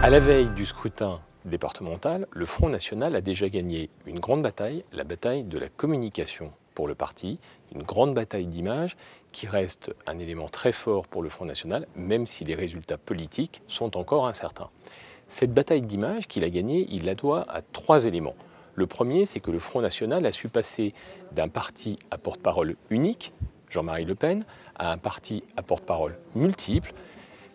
À la veille du scrutin départemental, le Front National a déjà gagné une grande bataille, la bataille de la communication pour le parti, une grande bataille d'image qui reste un élément très fort pour le Front National, même si les résultats politiques sont encore incertains. Cette bataille d'image qu'il a gagnée, il la doit à 3 éléments. Le premier, c'est que le Front National a su passer d'un parti à porte-parole unique, Jean-Marie Le Pen, à un parti à porte-parole multiple,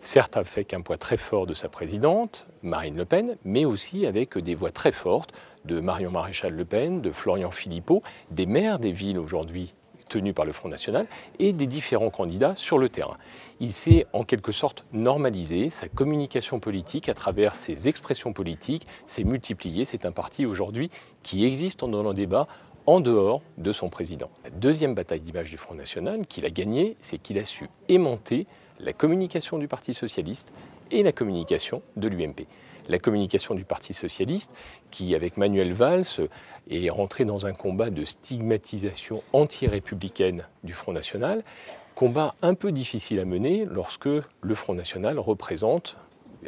certes avec un poids très fort de sa présidente, Marine Le Pen, mais aussi avec des voix très fortes de Marion Maréchal Le Pen, de Florian Philippot, des maires des villes aujourd'hui tenues par le Front National et des différents candidats sur le terrain. Il s'est en quelque sorte normalisé, sa communication politique à travers ses expressions politiques s'est multipliée. C'est un parti aujourd'hui qui existe dans le débat en dehors de son président. La deuxième bataille d'image du Front National qu'il a gagnée, c'est qu'il a su aimanter la communication du Parti socialiste et la communication de l'UMP. La communication du Parti socialiste qui, avec Manuel Valls, est rentré dans un combat de stigmatisation anti-républicaine du Front National, combat un peu difficile à mener lorsque le Front National représente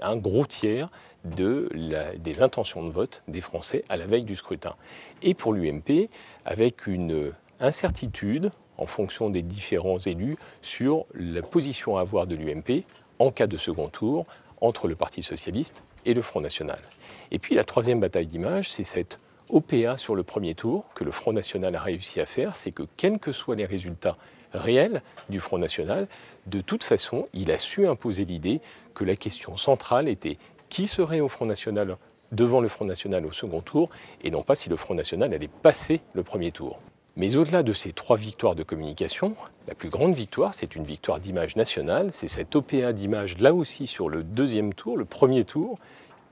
un gros tiers des intentions de vote des Français à la veille du scrutin. Et pour l'UMP, avec une incertitude en fonction des différents élus sur la position à avoir de l'UMP en cas de second tour entre le Parti socialiste et le Front National. Et puis la troisième bataille d'image, c'est cette OPA sur le premier tour que le Front National a réussi à faire, c'est que quels que soient les résultats réels du Front National, de toute façon, il a su imposer l'idée que la question centrale était qui serait au Front National, devant le Front National au second tour, et non pas si le Front National allait passer le premier tour. Mais au-delà de ces 3 victoires de communication, la plus grande victoire, c'est une victoire d'image nationale, c'est cette OPA d'image là aussi sur le deuxième tour, le premier tour,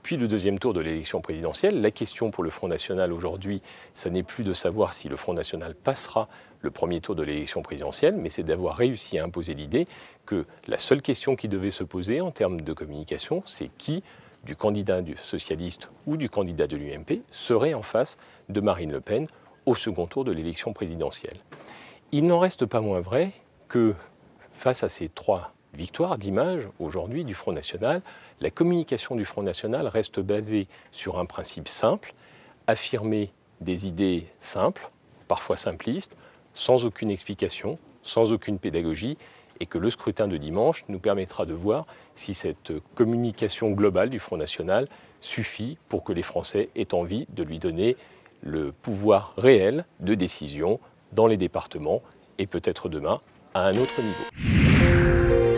puis le deuxième tour de l'élection présidentielle. La question pour le Front National aujourd'hui, ça n'est plus de savoir si le Front National passera le premier tour de l'élection présidentielle, mais c'est d'avoir réussi à imposer l'idée que la seule question qui devait se poser en termes de communication, c'est qui, du candidat du socialiste ou du candidat de l'UMP, serait en face de Marine Le Pen au second tour de l'élection présidentielle. Il n'en reste pas moins vrai que face à ces 3 victoires d'image aujourd'hui du Front National, la communication du Front National reste basée sur un principe simple, affirmer des idées simples, parfois simplistes, sans aucune explication, sans aucune pédagogie, et que le scrutin de dimanche nous permettra de voir si cette communication globale du Front National suffit pour que les Français aient envie de lui donner le pouvoir réel de décision dans les départements et peut-être demain à un autre niveau.